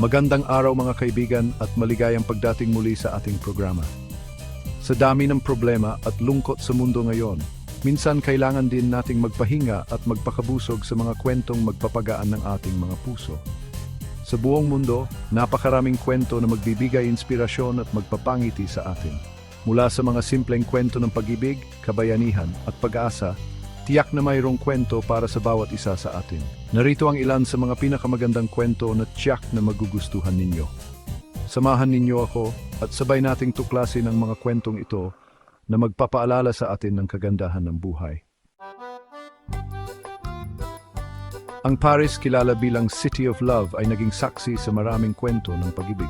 Magandang araw mga kaibigan at maligayang pagdating muli sa ating programa. Sa dami ng problema at lungkot sa mundo ngayon, minsan kailangan din nating magpahinga at magpakabusog sa mga kwentong magpapagaan ng ating mga puso. Sa buong mundo, napakaraming kwento na magbibigay inspirasyon at magpapangiti sa atin. Mula sa mga simpleng kwento ng pag-ibig, kabayanihan at pag-asa, tiyak na mayroong kwento para sa bawat isa sa atin. Narito ang ilan sa mga pinakamagandang kwento na tiyak na magugustuhan ninyo. Samahan ninyo ako at sabay nating tuklasin ang mga kwentong ito na magpapaalala sa atin ng kagandahan ng buhay. Ang Paris, kilala bilang City of Love, ay naging saksi sa maraming kwento ng pag-ibig.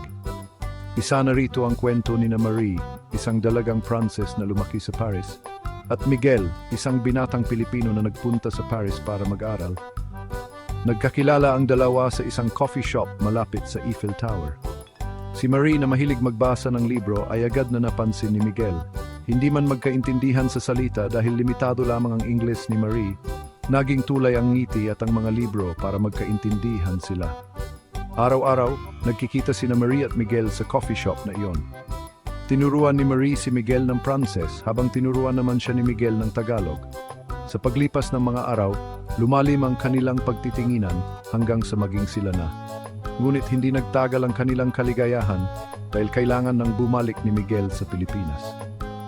Isa na rito ang kwento ni Marie, isang dalagang Pranses na lumaki sa Paris, at Miguel, isang binatang Pilipino na nagpunta sa Paris para mag-aral. Nagkakilala ang dalawa sa isang coffee shop malapit sa Eiffel Tower. Si Marie na mahilig magbasa ng libro ay agad na napansin ni Miguel. Hindi man magkaintindihan sa salita dahil limitado lamang ang Ingles ni Marie, naging tulay ang ngiti at ang mga libro para magkaintindihan sila. Araw-araw, nagkikita sina Marie at Miguel sa coffee shop na iyon. Tinuruan ni Marie si Miguel ng Pranses habang tinuruan naman siya ni Miguel ng Tagalog. Sa paglipas ng mga araw, lumalim ang kanilang pagtitinginan hanggang sa maging sila na. Ngunit hindi nagtagal ang kanilang kaligayahan dahil kailangan nang bumalik ni Miguel sa Pilipinas.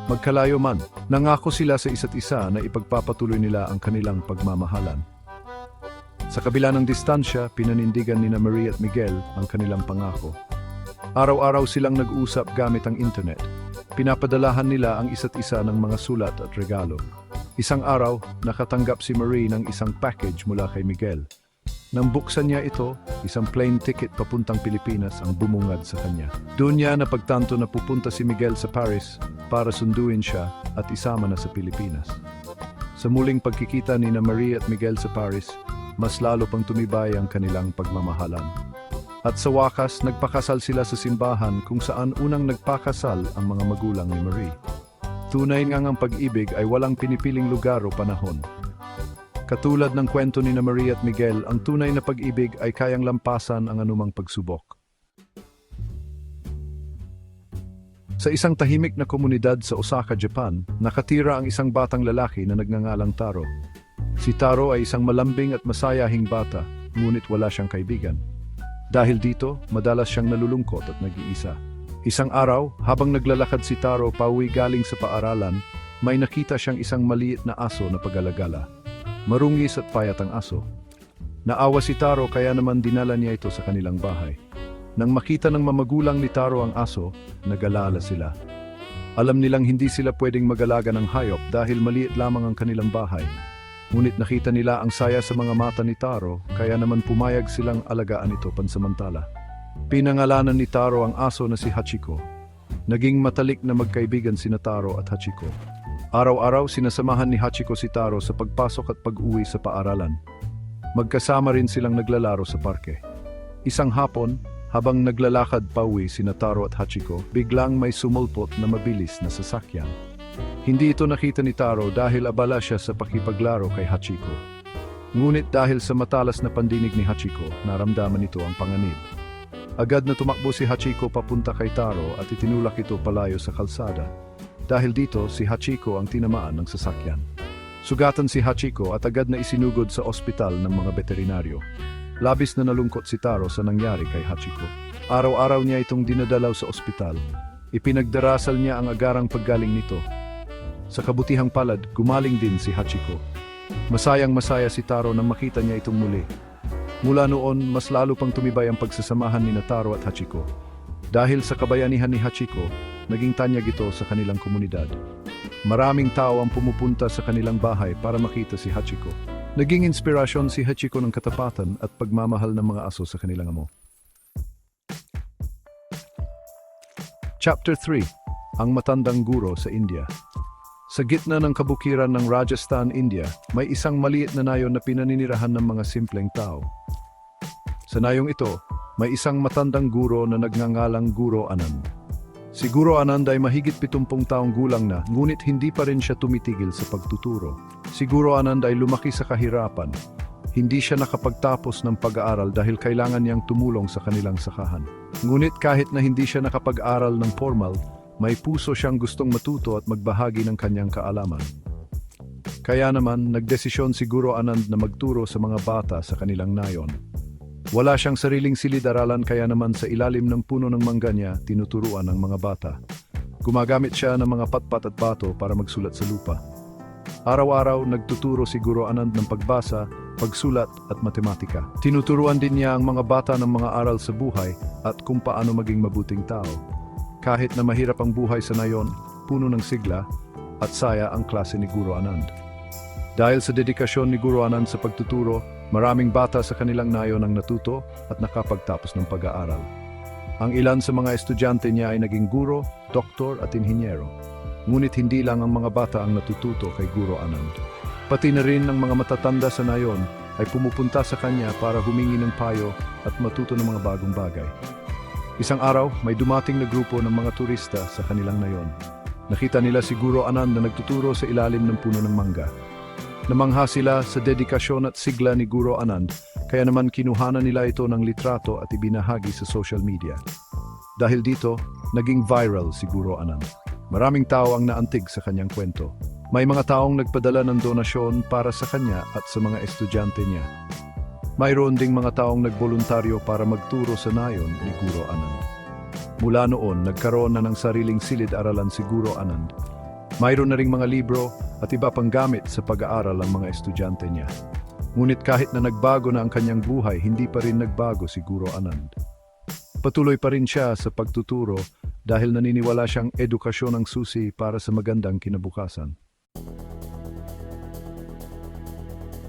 Magkalayo man, nangako sila sa isa't isa na ipagpapatuloy nila ang kanilang pagmamahalan. Sa kabila ng distansya, pinanindigan ni Marie at Miguel ang kanilang pangako. Araw-araw silang nag-usap gamit ang internet. Pinapadalahan nila ang isa't isa ng mga sulat at regalo. Isang araw, nakatanggap si Marie ng isang package mula kay Miguel. Nang buksan niya ito, isang plane ticket papuntang Pilipinas ang bumungad sa kanya. Doon niya napagtanto na pupunta si Miguel sa Paris para sunduin siya at isama na sa Pilipinas. Sa muling pagkikita ni Marie at Miguel sa Paris, mas lalo pang tumibay ang kanilang pagmamahalan. At sa wakas, nagpakasal sila sa simbahan kung saan unang nagpakasal ang mga magulang ni Marie. Tunay ngang ang pag-ibig ay walang pinipiling lugar o panahon. Katulad ng kwento ni Marie at Miguel, ang tunay na pag-ibig ay kayang lampasan ang anumang pagsubok. Sa isang tahimik na komunidad sa Osaka, Japan, nakatira ang isang batang lalaki na nagngangalang Taro. Si Taro ay isang malambing at masayahing bata, ngunit wala siyang kaibigan. Dahil dito, madalas siyang nalulungkot at nag-iisa. Isang araw, habang naglalakad si Taro pauwi galing sa paaralan, may nakita siyang isang maliit na aso na pag-alagala. Marungis at payat ang aso. Naawa si Taro kaya naman dinala niya ito sa kanilang bahay. Nang makita ng mamagulang ni Taro ang aso, nag-alala sila. Alam nilang hindi sila pwedeng mag-alaga ng hayop dahil maliit lamang ang kanilang bahay. Ngunit nakita nila ang saya sa mga mata ni Taro, kaya naman pumayag silang alagaan ito pansamantala. Pinangalanan ni Taro ang aso na si Hachiko. Naging matalik na magkaibigan sina Taro at Hachiko. Araw-araw sinasamahan ni Hachiko si Taro sa pagpasok at pag-uwi sa paaralan. Magkasama rin silang naglalaro sa parke. Isang hapon, habang naglalakad pauwi sina Taro at Hachiko, biglang may sumulpot na mabilis na sasakyan. Hindi ito nakita ni Taro dahil abala siya sa pakipaglaro kay Hachiko. Ngunit dahil sa matalas na pandinig ni Hachiko, naramdaman nito ang panganib. Agad na tumakbo si Hachiko papunta kay Taro at itinulak ito palayo sa kalsada. Dahil dito, si Hachiko ang tinamaan ng sasakyan. Sugatan si Hachiko at agad na isinugod sa ospital ng mga veterinaryo. Labis na nalungkot si Taro sa nangyari kay Hachiko. Araw-araw niya itong dinadalaw sa ospital. Ipinagdarasal niya ang agarang paggaling nito. Sa kabutihang palad, gumaling din si Hachiko. Masayang-masaya si Taro nang makita niya itong muli. Mula noon, mas lalo pang tumibay ang pagsasamahan ni Taro at Hachiko. Dahil sa kabayanihan ni Hachiko, naging tanyag ito sa kanilang komunidad. Maraming tao ang pumupunta sa kanilang bahay para makita si Hachiko. Naging inspirasyon si Hachiko ng katapatan at pagmamahal ng mga aso sa kanilang amo. Chapter 3: Ang Matandang Guro sa India. Sa gitna ng kabukiran ng Rajasthan, India, may isang maliit na nayon na pinaninirahan ng mga simpleng tao. Sa nayong ito, may isang matandang guro na nagngangalang Guro Anand. Si Guro Anand ay mahigit 70 taong gulang na, ngunit hindi pa rin siya tumitigil sa pagtuturo. Si Guro Anand ay lumaki sa kahirapan. Hindi siya nakapagtapos ng pag-aaral dahil kailangan niyang tumulong sa kanilang sakahan. Ngunit kahit na hindi siya nakapag-aral ng formal, may puso siyang gustong matuto at magbahagi ng kanyang kaalaman. Kaya naman, nagdesisyon si Guro Anand na magturo sa mga bata sa kanilang nayon. Wala siyang sariling silid-aralan kaya naman sa ilalim ng puno ng mangga niya, tinuturuan ang mga bata. Gumagamit siya ng mga patpat at bato para magsulat sa lupa. Araw-araw, nagtuturo si Guro Anand ng pagbasa, pagsulat at matematika. Tinuturuan din niya ang mga bata ng mga aral sa buhay at kung paano maging mabuting tao. Kahit na mahirap ang buhay sa nayon, puno ng sigla at saya ang klase ni Guro Anand. Dahil sa dedikasyon ni Guro Anand sa pagtuturo, maraming bata sa kanilang nayon ang natuto at nakapagtapos ng pag-aaral. Ang ilan sa mga estudyante niya ay naging guro, doktor at inhinyero. Ngunit hindi lang ang mga bata ang natututo kay Guro Anand. Pati na rin ang mga matatanda sa nayon ay pumupunta sa kanya para humingi ng payo at matuto ng mga bagong bagay. Isang araw, may dumating na grupo ng mga turista sa kanilang nayon. Nakita nila si Guro Anand na nagtuturo sa ilalim ng puno ng mangga. Namangha sila sa dedikasyon at sigla ni Guro Anand, kaya naman kinuhanan nila ito ng litrato at ibinahagi sa social media. Dahil dito, naging viral si Guro Anand. Maraming tao ang naantig sa kanyang kwento. May mga taong nagpadala ng donasyon para sa kanya at sa mga estudyante niya. Mayroon ding mga taong nagboluntaryo para magturo sa nayon ni Guro Anand. Mula noon, nagkaroon na ng sariling silid-aralan si Guro Anand. Mayroon na ring mga libro at iba pang gamit sa pag-aaral ang mga estudyante niya. Ngunit kahit na nagbago na ang kanyang buhay, hindi pa rin nagbago si Guro Anand. Patuloy pa rin siya sa pagtuturo dahil naniniwala siyang edukasyon ang susi para sa magandang kinabukasan.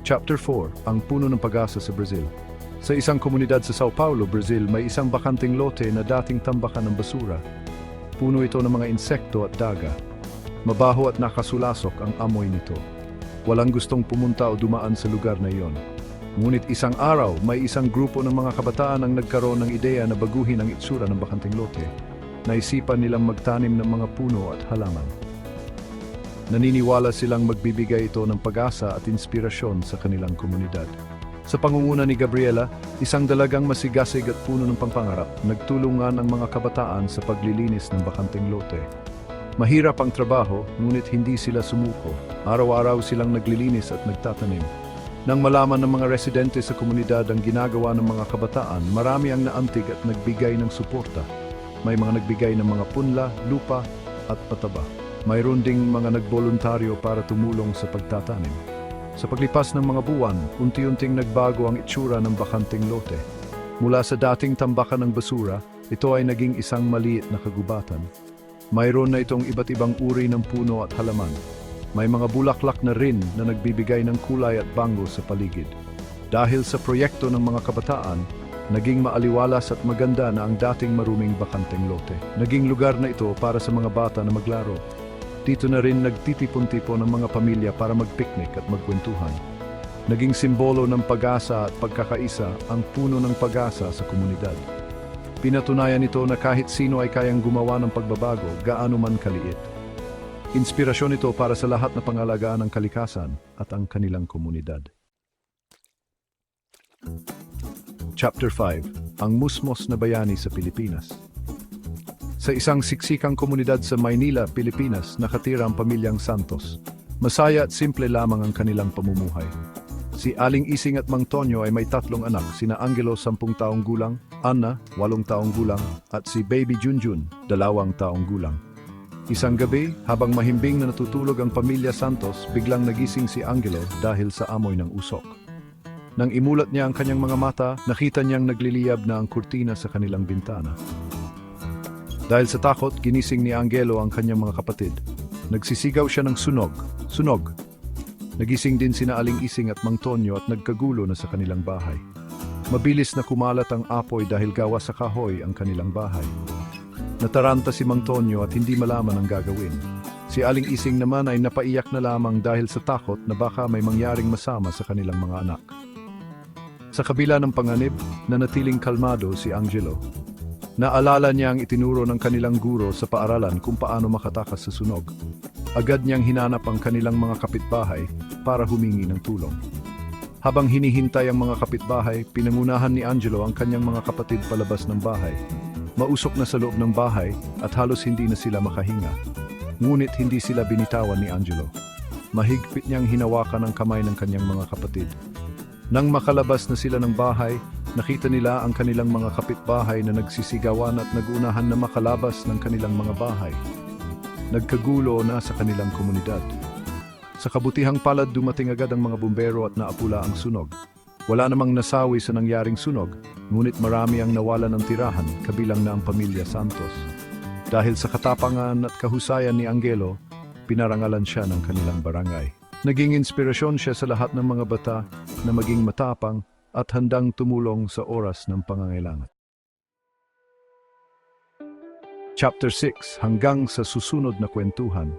Chapter 4, ang puno ng pag-asa sa Brazil. Sa isang komunidad sa Sao Paulo, Brazil, may isang bakanting lote na dating tambakan ng basura. Puno ito ng mga insekto at daga. Mabaho at nakasulasok ang amoy nito. Walang gustong pumunta o dumaan sa lugar na iyon. Ngunit isang araw, may isang grupo ng mga kabataan ang nagkaroon ng ideya na baguhin ang itsura ng bakanting lote. Naisipan nilang magtanim ng mga puno at halaman. Naniniwala silang magbibigay ito ng pag-asa at inspirasyon sa kanilang komunidad. Sa pangunguna ni Gabriela, isang dalagang masigasig at puno ng pangpangarap, nagtulungan ang mga kabataan sa paglilinis ng bakanting lote. Mahirap ang trabaho, ngunit hindi sila sumuko. Araw-araw silang naglilinis at nagtatanim. Nang malaman ng mga residente sa komunidad ang ginagawa ng mga kabataan, marami ang naantig at nagbigay ng suporta. May mga nagbigay ng mga punla, lupa at pataba. Mayroon ding mga nagboluntaryo para tumulong sa pagtatanim. Sa paglipas ng mga buwan, unti-unting nagbago ang itsura ng bakanting lote. Mula sa dating tambakan ng basura, ito ay naging isang maliit na kagubatan. Mayroon na itong iba't ibang uri ng puno at halaman. May mga bulaklak na rin na nagbibigay ng kulay at bango sa paligid. Dahil sa proyekto ng mga kabataan, naging maaliwalas at maganda na ang dating maruming bakanting lote. Naging lugar na ito para sa mga bata na maglaro. Dito na rin nagtitipon-tipon ng mga pamilya para magpiknik at magkwentuhan. Naging simbolo ng pag-asa at pagkakaisa ang puno ng pag-asa sa komunidad. Pinatunayan nito na kahit sino ay kayang gumawa ng pagbabago, gaano man kaliit. Inspirasyon ito para sa lahat na pangalagaan ng kalikasan at ang kanilang komunidad. Chapter 5, ang musmos na bayani sa Pilipinas. Sa isang siksikang komunidad sa Maynila, Pilipinas, nakatira ang pamilyang Santos. Masaya at simple lamang ang kanilang pamumuhay. Si Aling Ising at Mang Tonyo ay may 3 anak, sina Angelo 10 taong gulang, Anna 8 taong gulang, at si Baby Junjun 2 taong gulang. Isang gabi, habang mahimbing na natutulog ang pamilya Santos, biglang nagising si Angelo dahil sa amoy ng usok. Nang imulat niya ang kanyang mga mata, nakita niyang nagliliyab na ang kurtina sa kanilang bintana. Dahil sa takot, ginising ni Angelo ang kanyang mga kapatid. Nagsisigaw siya ng sunog, sunog. Nagising din sina Aling Ising at Mang Tonyo at nagkagulo na sa kanilang bahay. Mabilis na kumalat ang apoy dahil gawa sa kahoy ang kanilang bahay. Nataranta si Mang Tonyo at hindi malaman ang gagawin. Si Aling Ising naman ay napaiyak na lamang dahil sa takot na baka may mangyaring masama sa kanilang mga anak. Sa kabila ng panganib, nanatiling kalmado si Angelo. Naalala niya ang itinuro ng kanilang guro sa paaralan kung paano makatakas sa sunog. Agad niyang hinanap ang kanilang mga kapitbahay para humingi ng tulong. Habang hinihintay ang mga kapitbahay, pinangunahan ni Angelo ang kanyang mga kapatid palabas ng bahay. Mausok na sa loob ng bahay at halos hindi na sila makahinga. Ngunit hindi sila binitawan ni Angelo. Mahigpit niyang hinawakan ang kamay ng kanyang mga kapatid. Nang makalabas na sila ng bahay, nakita nila ang kanilang mga kapitbahay na nagsisigawan at nagunahan na makalabas ng kanilang mga bahay. Nagkagulo na sa kanilang komunidad. Sa kabutihang palad dumating agad ang mga bumbero at naapula ang sunog. Wala namang nasawi sa nangyaring sunog, ngunit marami ang nawalan ng tirahan, kabilang na ang pamilya Santos. Dahil sa katapangan at kahusayan ni Angelo, pinarangalan siya ng kanilang barangay. Naging inspirasyon siya sa lahat ng mga bata na maging matapang at handang tumulong sa oras ng pangangailangan. Chapter 6, hanggang sa susunod na kwentuhan.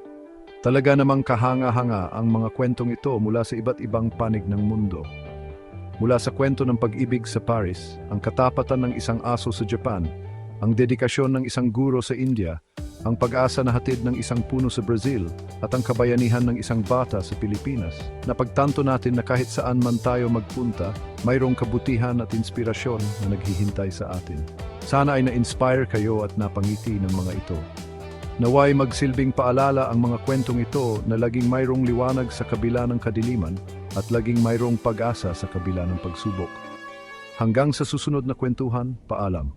Talaga namang kahanga-hanga ang mga kwentong ito mula sa iba't ibang panig ng mundo. Mula sa kwento ng pag-ibig sa Paris, ang katapatan ng isang aso sa Japan, ang dedikasyon ng isang guro sa India, ang pag-asa na hatid ng isang puno sa Brazil, at ang kabayanihan ng isang bata sa Pilipinas. Napagtanto natin na kahit saan man tayo magpunta, mayroong kabutihan at inspirasyon na naghihintay sa atin. Sana ay na-inspire kayo at napangiti ng mga ito. Naway magsilbing paalala ang mga kwentong ito na laging mayroong liwanag sa kabila ng kadiliman at laging mayroong pag-asa sa kabila ng pagsubok. Hanggang sa susunod na kwentuhan, paalam.